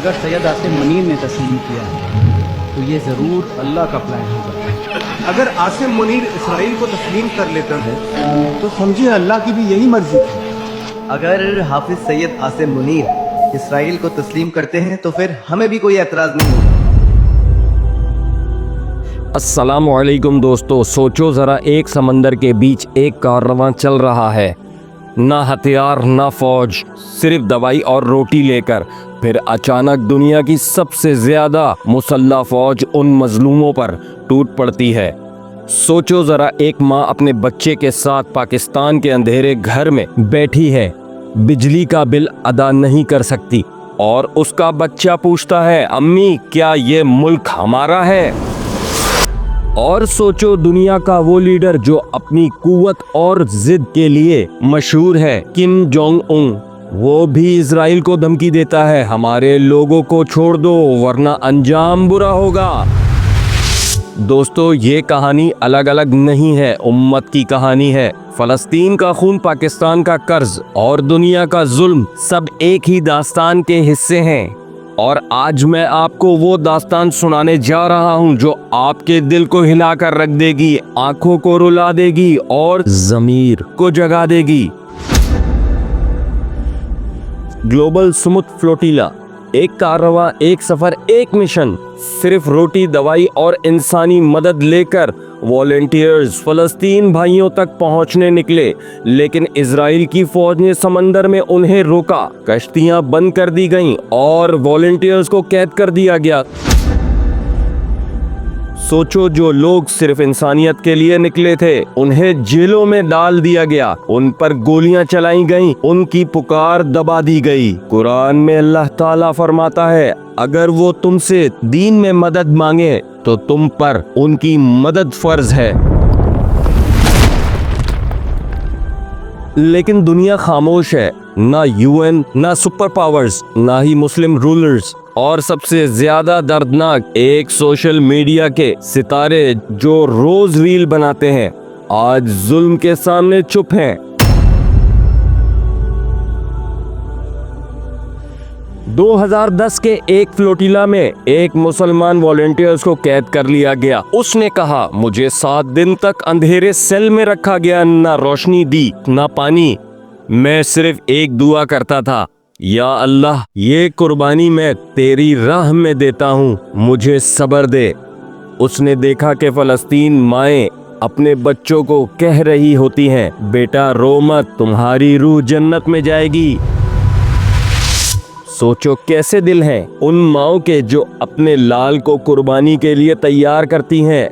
अगर सैयद आसिम मुनीर ने तस्लीम किया है तो ये ज़रूर अल्लाह का प्लान होगा। अगर आसिम मुनीर इसराइल को तस्लीम कर लेता है तो समझिए अल्लाह की भी यही मर्जी थी। अगर हाफिज सैयद आसिम मुनीर इसराइल को तस्लीम करते हैं तो फिर हमें भी कोई एतराज़ नहीं होगा। अस्सलामुअलैकुम दोस्तों, सोचो ज़रा, एक समंदर के बीच एक कारवां चल रहा है, ना हथियार ना फौज, सिर्फ दवाई और रोटी लेकर। फिर अचानक दुनिया की सबसे ज़्यादा मुसल्लह फौज उन मजलूमों पर टूट पड़ती है। सोचो ज़रा, एक माँ अपने बच्चे के साथ पाकिस्तान के अंधेरे घर में बैठी है, बिजली का बिल अदा नहीं कर सकती और उसका बच्चा पूछता है, अम्मी क्या ये मुल्क हमारा है? और सोचो दुनिया का वो लीडर जो अपनी कुव्वत और जिद के लिए मशहूर है, किम जोंग उन, वो भी इजराइल को धमकी देता है, हमारे लोगों को छोड़ दो वरना अंजाम बुरा होगा। दोस्तों, ये कहानी अलग अलग नहीं है, उम्मत की कहानी है। फलस्तीन का खून, पाकिस्तान का कर्ज और दुनिया का जुल्म सब एक ही दास्तान के हिस्से हैं। और आज मैं आपको वो दास्तान सुनाने जा रहा हूँ जो आपके दिल को हिलाकर रख देगी, आंखों को रुला देगी और ज़मीर को जगा देगी। ग्लोबल स्मूथ फ्लोटिला, एक कारवां, एक सफर, एक मिशन। सिर्फ रोटी, दवाई और इंसानी मदद लेकर वॉलंटियर्स फलस्तीन भाइयों तक पहुंचने निकले, लेकिन इजराइल की फौज ने समंदर में उन्हें रोका। कश्तियां बंद कर दी गईं और वॉलंटियर्स को कैद कर दिया गया। सोचो, जो लोग सिर्फ इंसानियत के लिए निकले थे उन्हें जेलों में डाल दिया गया, उन पर गोलियां चलाई गईं, उनकी पुकार दबा दी गई। कुरान में अल्लाह ताला फरमाता है, अगर वो तुमसे दीन में मदद मांगे तो तुम पर उनकी मदद फर्ज है। लेकिन दुनिया खामोश है, ना यूएन, ना सुपर पावर्स, ना ही मुस्लिम रूलर्स और सबसे ज्यादा दर्दनाक एक सोशल मीडिया के सितारे जो रोज रील बनाते हैं, आज जुल्म के सामने चुप हैं। 2010 के एक फ्लोटिला में एक मुसलमान वॉलंटियर्स को कैद कर लिया गया। उसने कहा, मुझे 7 दिन तक अंधेरे सेल में रखा गया, ना रोशनी दी ना पानी, मैं सिर्फ एक दुआ करता था, या अल्लाह ये कुर्बानी मैं तेरी राह में देता हूँ, मुझे सब्र दे। उसने देखा कि फलस्तीन माएँ अपने बच्चों को कह रही होती हैं, बेटा रो मत, तुम्हारी रूह जन्नत में जाएगी। सोचो कैसे दिल हैं उन माओं के जो अपने लाल को कुर्बानी के लिए तैयार करती हैं,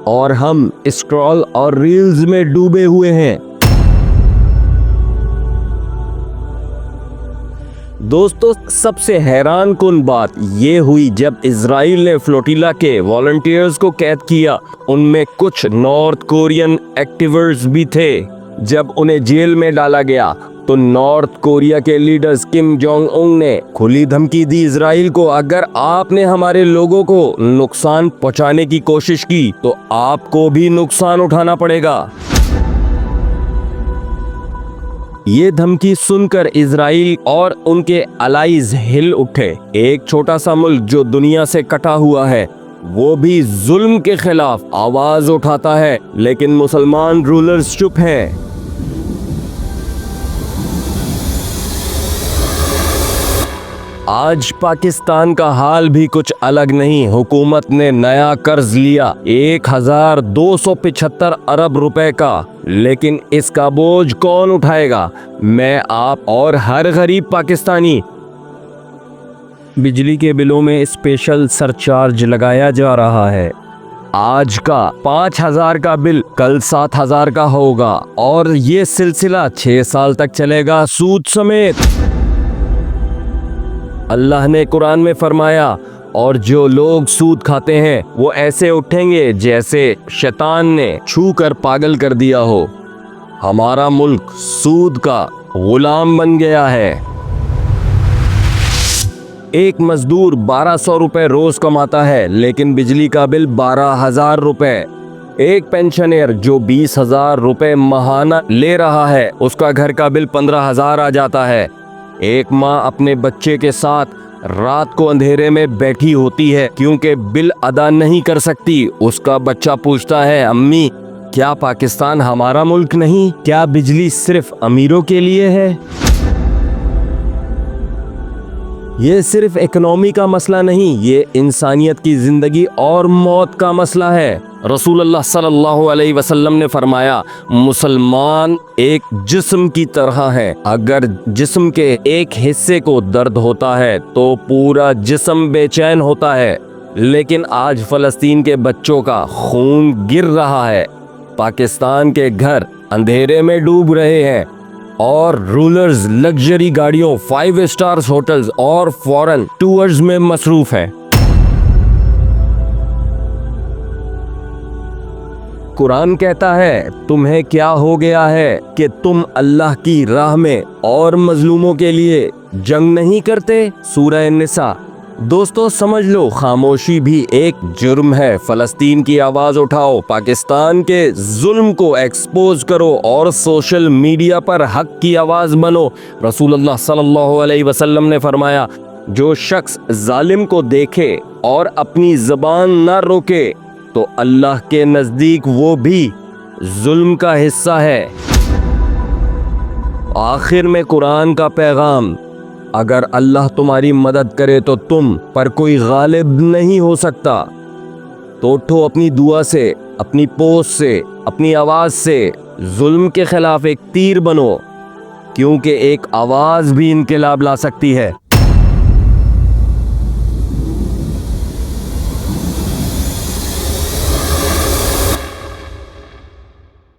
और हम स्क्रॉल और रील्स में डूबे हुए हैं। दोस्तों, सबसे हैरान कुन बात ये हुई जब इजराइल ने फ्लोटिला के वॉलंटियर्स को कैद किया, उनमें कुछ नॉर्थ कोरियन एक्टिविस्ट भी थे। जब उन्हें जेल में डाला गया तो नॉर्थ कोरिया के लीडर्स किम जोंग उन ने खुली धमकी दी इजराइल को, अगर आपने हमारे लोगों को नुकसान पहुंचाने की कोशिश की तो आपको भी नुकसान उठाना पड़ेगा। ये धमकी सुनकर इजराइल और उनके अलाइज हिल उठे। एक छोटा सा मुल्क जो दुनिया से कटा हुआ है, वो भी जुल्म के खिलाफ आवाज उठाता है, लेकिन मुसलमान रूलर्स चुप हैं। आज पाकिस्तान का हाल भी कुछ अलग नहीं। हुकूमत ने नया कर्ज लिया 1275 अरब रुपए का, लेकिन इसका बोझ कौन उठाएगा? मैं, आप और हर गरीब पाकिस्तानी। बिजली के बिलों में स्पेशल सरचार्ज लगाया जा रहा है। आज का 5000 का बिल कल 7000 का होगा और ये सिलसिला 6 साल तक चलेगा, सूद समेत। अल्लाह ने कुरान में फरमाया, और जो लोग सूद खाते हैं वो ऐसे उठेंगे जैसे शैतान ने छू कर पागल कर दिया हो। हमारा मुल्क सूद का गुलाम बन गया है। एक मजदूर 1200 रुपए रोज कमाता है, लेकिन बिजली का बिल 12,000 रुपए। एक पेंशनर जो 20,000 रुपए माहाना ले रहा है, उसका घर का बिल 15,000 आ जाता है। एक माँ अपने बच्चे के साथ रात को अंधेरे में बैठी होती है क्योंकि बिल अदा नहीं कर सकती। उसका बच्चा पूछता है, अम्मी क्या पाकिस्तान हमारा मुल्क नहीं? क्या बिजली सिर्फ अमीरों के लिए है? ये सिर्फ इकोनॉमी का मसला नहीं, ये इंसानियत की जिंदगी और मौत का मसला है। रसूलुल्लाह सल्लल्लाहु अलैहि वसल्लम ने फरमाया, मुसलमान एक जिस्म की तरह है। अगर जिस्म के एक हिस्से को दर्द होता है तो पूरा जिस्म बेचैन होता है। लेकिन आज फलस्तीन के बच्चों का खून गिर रहा है, पाकिस्तान के घर अंधेरे में डूब रहे हैं और रूलर्स लग्जरी गाड़ियों, 5 स्टार्स होटल्स और फॉरेन टूर्स में मसरूफ हैं। कुरान कहता है, तुम्हें क्या हो गया है कि तुम अल्लाह की राह में और मजलूमों के लिए जंग नहीं करते? सूरह निसा। दोस्तों समझ लो, खामोशी भी एक जुर्म है। फलस्तीन की आवाज उठाओ, पाकिस्तान के जुल्म को एक्सपोज करो और सोशल मीडिया पर हक की आवाज बनो। रसूलुल्लाह सल्लल्लाहु अलैहि वसल्लम ने फरमाया, जो शख्स जालिम को देखे और अपनी जबान ना रोके तो अल्लाह के नजदीक वो भी जुल्म का हिस्सा है। आखिर में कुरान का पैगाम, अगर अल्लाह तुम्हारी मदद करे तो तुम पर कोई गालिब नहीं हो सकता। तो उठो अपनी दुआ से, अपनी पोस्ट से, अपनी आवाज से जुल्म के खिलाफ एक तीर बनो, क्योंकि एक आवाज भी इनकलाब ला सकती है।